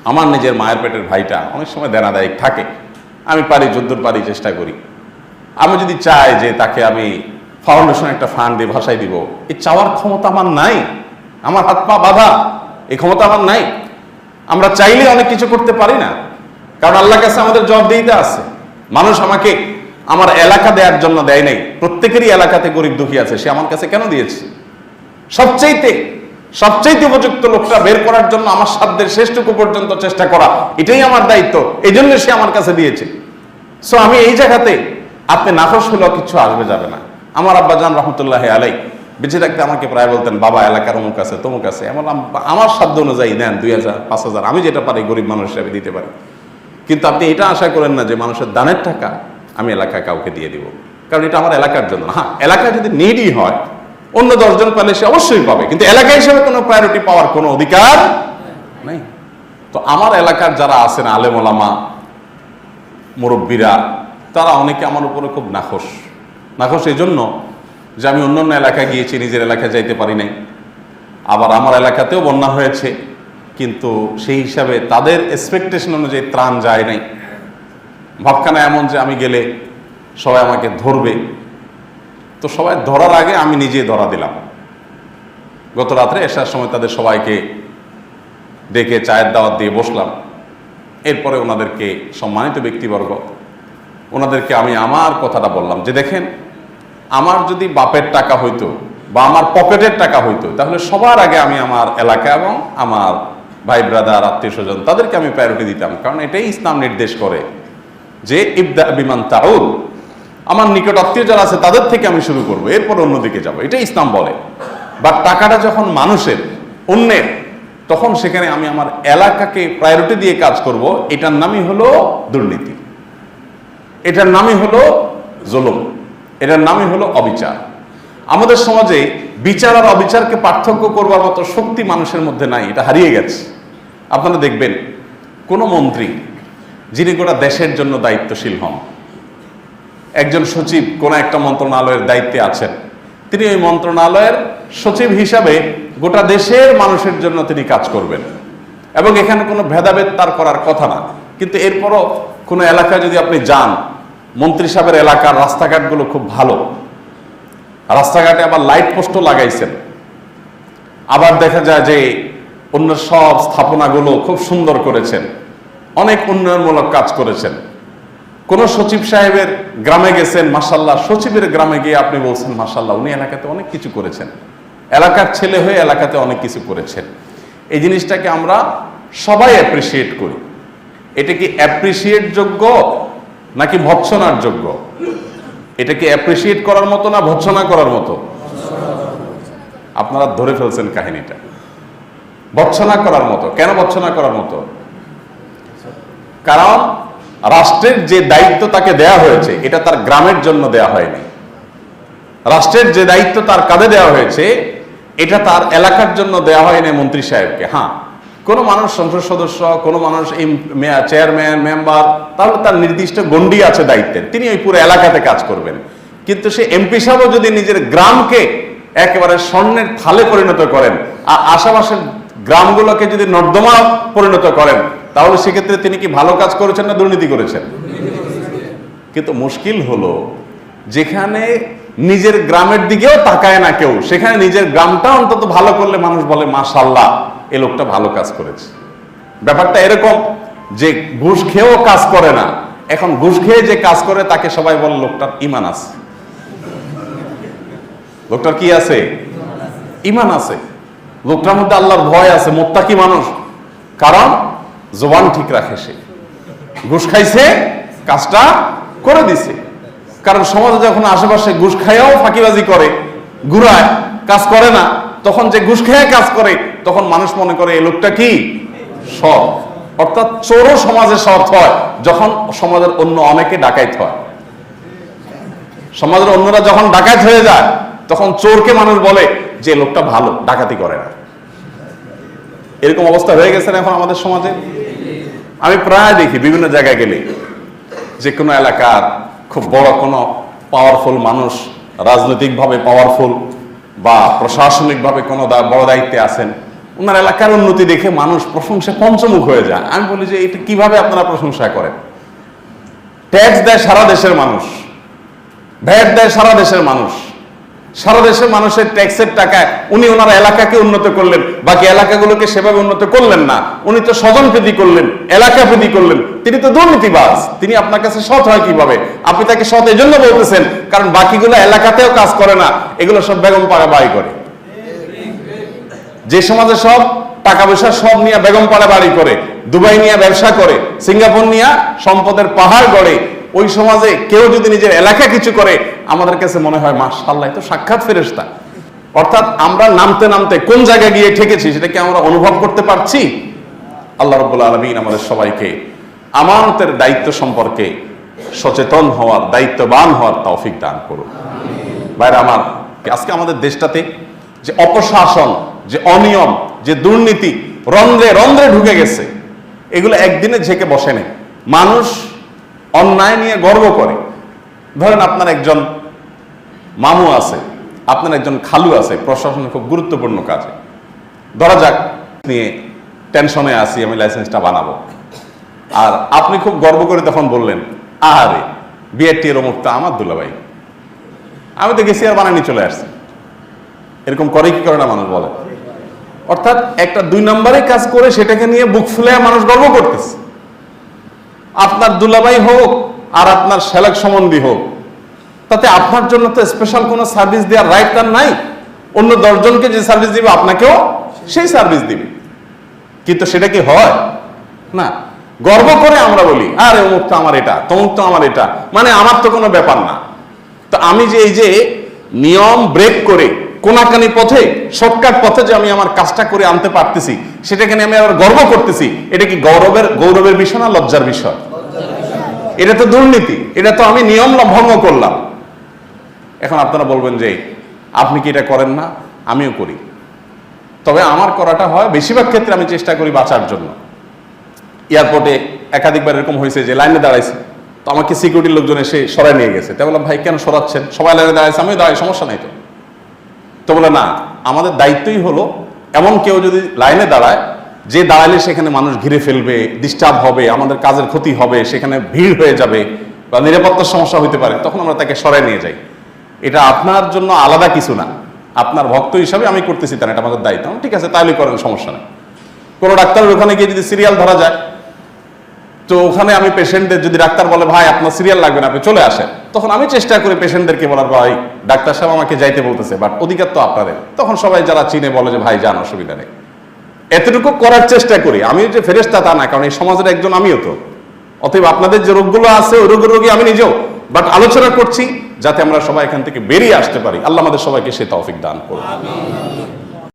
আমার নিজের মায়ের পেটের ভাইটা অনেক সময় দেনাদায়িক থাকে, আমি পারি যদ্দূর পারি চেষ্টা করি। আমি যদি চাই যে তাকে আমি ফাউন্ডেশন একটা ফান্ড দিয়ে ভাসাই দিব, এই চাওয়ার ক্ষমতা আমার নাই, আমার হাত পা বাঁধা, এই ক্ষমতা আমার নাই। আমরা চাইলে অনেক কিছু করতে পারি না, কারণ আল্লাহর কাছে আমাদের জবাবদিহিতা আছে। মানুষ আমাকে আমার এলাকা দেওয়ার জন্য দেয় নাই, প্রত্যেকেরই এলাকাতে গরিব দুঃখী আছে, সে আমার কাছে কেন দিয়েছে? সবচাইতে উপযুক্ত লোকটা বের করার জন্য আমার সাধ্যের শেষটুকু পর্যন্ত চেষ্টা করা, এটাই আমার দায়িত্ব, এই জন্য সে আমার কাছে দিয়েছে। সো আমি এই জায়গাতে আপনি নাখোশ হলেও কিছু আসবে যাবে না। আমার আব্বাজান রহমতুল্লাহ আলাই বেঁচে থাকতে আমাকে প্রায় বলতেন, বাবা এলাকার অমুক আছে তমুক আছে, আমার সাধ্য অনুযায়ী নেন 2000 5000, আমি যেটা পারি গরিব মানুষ হিসাবে দিতে পারি। কিন্তু আপনি এটা আশা করেন না যে মানুষের দানের টাকা আমি এলাকায় কাউকে দিয়ে দিব, কারণ এটা আমার এলাকার জন্য। হ্যাঁ, এলাকায় যদি নিডই হয়, অন্য 10 জন পেলে সে অবশ্যই পাবে, কিন্তু এলাকা হিসেবে কোনো প্রায়োরিটি পাওয়ার কোনো অধিকার নেই। তো আমার এলাকার যারা আছেন আলেম ওলামা মুরব্বীরা, তারা অনেকে আমার উপরে খুব নাখোশ এই জন্য যে আমি অন্যান্য এলাকায় গিয়েছি, নিজের এলাকায় যাইতে পারি নাই। আবার আমার এলাকাতেও বন্যা হয়েছে, কিন্তু সেই হিসাবে তাদের এক্সপেকটেশন অনুযায়ী ত্রাণ যায় নাই। ভাবখানা এমন যে আমি গেলে সবাই আমাকে ধরবে, তো সবাই ধরার আগে আমি নিজে ধরা দিলাম। গত রাত্রে এসার সময় তাদের সবাইকে ডেকে চায়ের দাওয়াত দিয়ে বসলাম। এরপরে ওনাদেরকে, সম্মানিত ব্যক্তিবর্গ, ওনাদেরকে আমি আমার কথাটা বললাম যে দেখেন, আমার যদি বাপের টাকা হইতো বা আমার পকেটের টাকা হইতো, তাহলে সবার আগে আমি আমার এলাকা এবং আমার ভাই ব্রাদার আত্মীয় স্বজন তাদেরকে আমি প্রায়োরিটি দিতাম, কারণ এটাই ইসলাম নির্দেশ করে যে ইবদা বিমান তাউল, আমার নিকট আত্মীয় যারা আছে তাদের থেকে আমি শুরু করব, এরপর অন্যদিকে যাব, এটা ইসলাম বলে। বাট টাকাটা যখন মানুষের, অন্যের, তখন সেখানে আমি আমার এলাকাকে প্রায়োরিটি দিয়ে কাজ করব, এটার নামই হলো দুর্নীতি, এটার নামই হলো জুলুম, এটার নামই হলো অবিচার। আমাদের সমাজে বিচার আর অবিচারকে পার্থক্য করবার মতো শক্তি মানুষের মধ্যে নাই, এটা হারিয়ে গেছে। আপনারা দেখবেন কোন মন্ত্রী যিনি গোটা দেশের জন্য দায়িত্বশীল হন, একজন সচিব কোন একটা মন্ত্রণালয়ের দায়িত্বে আছেন, তিনি ওই মন্ত্রণালয়ের সচিব হিসাবে গোটা দেশের মানুষের জন্য তিনি কাজ করবেন, এবং এখানে কোনো ভেদাভেদ তার করার কথা না। কিন্তু এরপরও কোনো এলাকায় যদি আপনি যান, মন্ত্রী সাহেবের এলাকার রাস্তাঘাটগুলো খুব ভালো, রাস্তাঘাটে আবার লাইট পোস্টও লাগাইছেন, আবার দেখা যায় যে অন্য সব স্থাপনাগুলো খুব সুন্দর করেছেন, অনেক উন্নয়নমূলক কাজ করেছেন। কোন সচিব সাহেবের গ্রামে গেছেন, মাশাআল্লাহ, সচিবের গ্রামে গিয়ে আপনি বলছেন মাশাআল্লাহ উনি এলাকাতে অনেক কিছু করেছেন, এলাকার ছেলে হয়ে এলাকাতে অনেক কিছু করেছেন। এই জিনিসটাকে আমরা সবাই অ্যাপ্রিসিয়েট করি। এটা কি অ্যাপ্রিসিয়েট যোগ্য নাকি ভৎসনার যোগ্য? এটা কি অ্যাপ্রিসিয়েট করার মতো না ভৎসনা করার মতো? আপনারা ধরে ফেলছেন কাহিনীটা, ভৎসনা করার মতো। কেন ভৎসনা করার মতো? কারণ রাষ্ট্রের যে দায়িত্ব তাকে দেয়া হয়েছে, এটা তার গ্রামের জন্য দেয়া হয়নি। রাষ্ট্রের যে দায়িত্ব তার কাঁধে দেওয়া হয়েছে, এটা তার এলাকার জন্য দেওয়া হয়নি মন্ত্রী সাহেবকে। হ্যাঁ, কোনো মানুষ সংসদ সদস্য, কোনো মানুষ চেয়ারম্যান, মেম্বার, তাহলে তার নির্দিষ্ট গণ্ডি আছে দায়িত্বের, তিনি ওই পুরো এলাকাতে কাজ করবেন। কিন্তু সে এমপি সাহেবও যদি নিজের গ্রামকে একেবারে স্বর্ণের থালে পরিণত করেন আর আশেপাশের গ্রামগুলোকে যদি নর্দমা পরিণত করেন, তাহলে সেক্ষেত্রে তিনি কি ভালো কাজ করেছেন না দুর্নীতি করেছেন? কিন্তু মুশকিল হলো যেখানে নিজের গ্রামের দিকেও তাকায় না কেউ, সেখানে নিজের গ্রামটা অন্তত ভালো করলে মানুষ বলে মাশাআল্লাহ এই লোকটা ভালো কাজ করেছে। ব্যাপারটা এরকম যে ঘুষ খেয়েও কাজ করে না, এখন ঘুষ খেয়ে যে কাজ করে তাকে সবাই বলে লোকটার ঈমান আছে। লোকটার কি আছে? ঈমান আছে, লোকটার মধ্যে আল্লাহর ভয় আছে, মুত্তাকি মানুষ। কারণ জবান ঠিক রাখে, সে ঘুষ খাইছে, কাজটা করে দিছে। কারণ সমাজে যখন আশেপাশে ঘুষ খাইয়াও ফাঁকিবাজি করে, ঘুরায়, কাজ করে না, তখন যে ঘুষ খেয়ে কাজ করে তখন মানুষ মনে করে এই লোকটা কি সৎ। অর্থাৎ চোরও সমাজে সৎ হয় যখন সমাজের অন্য অনেকে ডাকাইত হয়। সমাজের অন্যরা যখন ডাকাত হয়ে যায় তখন চোরকে মানুষ বলে যে লোকটা ভালো, ডাকাতি করে না। এরকম অবস্থা হয়ে গেছে না এখন আমাদের সমাজে। আমি প্রায় দেখি বিভিন্ন জায়গায় গেলে, যে কোনো এলাকার খুব বড় কোনো পাওয়ারফুল মানুষ, রাজনৈতিকভাবে পাওয়ারফুল বা প্রশাসনিকভাবে কোনো বড় দায়িত্বে আছেন, ওনার এলাকার উন্নতি দেখে মানুষ প্রশংসা পঞ্চমুখ হয়ে যায়। আমি বলি যে এটা কিভাবে আপনারা প্রশংসা করেন? ট্যাক্স দেয় সারা দেশের মানুষ, ভ্যাট দেয় সারা দেশের মানুষ, সারা দেশের মানুষের ট্যাক্সের টাকায় উনি ওনার এলাকাকে উন্নত করলেন, বাকি এলাকাগুলোকে সেভাবে উন্নত করলেন না। উনি তো স্বজনপ্রীতি করলেন, এলাকা প্রীতি করলেন, তিনি তো দুর্নীতিবাজ। তিনি আপনার কাছে সৎ হয় কিভাবে? আপনি তাকে সৎ এই জন্য বলতেছেন কারণ বাকিগুলো এলাকাতেও কাজ করে না, এগুলো সব বেগম পাড়া বাড়ি করে। যে সমাজে সব টাকা পয়সা সব নিয়ে বেগম পাড়া বাড়ি করে, দুবাই নিয়ে ব্যবসা করে, সিঙ্গাপুর নিয়ে সম্পদের পাহাড় গড়ে, ওই সমাজে কেউ যদি নিজের এলাকা কিছু করে আমাদের কাছে মনে হয় মাশাআল্লাহ, তো সাক্ষাৎ ফেরেশতা। অর্থাৎ আমরা নামতে নামতে কোন জায়গায় গিয়ে ঠেকেছি সেটা কি আমরা অনুভব করতে পারছি? আল্লাহ রাব্বুল আলামিন আমাদের সবাইকে আমানতের দায়িত্ব সম্পর্কে সচেতন হওয়ার, দায়িত্ববান হওয়ার তৌফিক দান করুন। ভাইরা আমার, আজকে আমাদের দেশটাতে যে অপশাসন, যে অনিয়ম, যে দুর্নীতি রন্ধ্রে রন্ধ্রে ঢুকে গেছে, এগুলো একদিনে ঝেঁকে বসে নেই। মানুষ অন্যায় নিয়ে গর্ব করে। ধরেন আপনার একজন মামু আছে, আপনার একজন খালু আছে প্রশাসনের খুব গুরুত্বপূর্ণ কাজে, ধরা যাক নিয়ে টেনশনে আছি, আমি লাইসেন্সটা বানাবো, আর আপনি খুব গর্ব করে তখন বললেন, আরে বিআরটি এর অমুকটা আমার দুলাভাই, আমি তো গেছি আর বানানি চলে আসছি। এরকম করে কি করে না মানুষ বলে? অর্থাৎ একটা 2 নম্বরে কাজ করে সেটাকে নিয়ে বুক ফুলে মানুষ গর্ব করতেছে। আপনার দুলাভাই হোক আর আপনার সেলেক সম্বন্ধী হোক, তাতে আপনার জন্য তো স্পেশাল কোনো সার্ভিস দেওয়ার রাইট তার নাই। অন্য 10 জনকে যে সার্ভিস দিবে আপনাকেও সেই সার্ভিস দিবে, কিন্তু সেটা কি হয় না? গর্ব করে আমরা বলি, আরে অমুক তো আমার এটা, তমুক তো আমার এটা, মানে আমার তো কোনো ব্যাপার না। তো আমি যে এই যে নিয়ম ব্রেক করে কোনাকানি পথে, শর্টকাট পথে যে আমি আমার কাজটা করে আনতে পারতেছি, সেটাকে নিয়ে আমি আবার গর্ব করতেছি, এটা কি গৌরবের বিষয় না লজ্জার বিষয়? এটা তো দুর্নীতি, এটা তো আমি নিয়ম ভঙ্গ করলাম। এখন আপনারা বলবেন যে আপনি কি এটা করেন না? আমিও করি, তবে আমার করাটা হয় বেশিরভাগ ক্ষেত্রে আমি চেষ্টা করি বাঁচার জন্য। এয়ারপোর্টে একাধিকবার এরকম হয়েছে যে লাইনে দাঁড়াইছে, তো আমাকে সিকিউরিটির লোকজন এসে সরাই নিয়ে গেছে। তাই বললাম, ভাই কেন সরাচ্ছেন? সবাই লাইনে দাঁড়াইছে, আমিও দাঁড়াই, সমস্যা নাই তো। তো বলে না, আমাদের দায়িত্বই হলো এমন কেউ যদি লাইনে দাঁড়ায় যে দাঁড়ালে সেখানে মানুষ ঘিরে ফেলবে, ডিস্টার্ব হবে, আমাদের কাজের ক্ষতি হবে, সেখানে ভিড় হয়ে যাবে বা নিরাপত্তার সমস্যা হতে পারে, তখন আমরা তাকে সরাই নিয়ে যাই। এটা আপনার জন্য আলাদা কিছু না, আপনার ভক্ত হিসাবে আমি করতেছি, তাই এটা আমাদের দায়িত্ব। ঠিক আছে, তাইলে করেন, সমস্যা নেই। কোনো ডাক্তারের ওখানে গিয়ে যদি সিরিয়াল ধরা যায়, তো ওখানে আমি পেশেন্টদের, যদি ডাক্তার বলে ভাই আপনার সিরিয়াল লাগবে না, আপনি চলে আসেন, তখন আমি চেষ্টা করি পেশেন্টদেরকে বলার, ভাই ডাক্তার সাহেব আমাকে যাইতে বলতেছে, বাট অধিকার তো আপনাদের। তখন সবাই যারা চিনে বলে যে ভাই যান, অসুবিধা নেই। এতটুকু করার চেষ্টা করি। আমি যে ফেরেশতা তা না, কারণ এই সমাজের একজন আমিও তো। অতএব আপনাদের যে রোগগুলো আছে ওই রোগের রোগী আমি নিজেও, বাট আলোচনা করছি যাতে আমরা সবাই এখান থেকে বেরিয়ে আসতে পারি। আল্লাহ আমাদের সবাইকে সে তৌফিক দান করুন।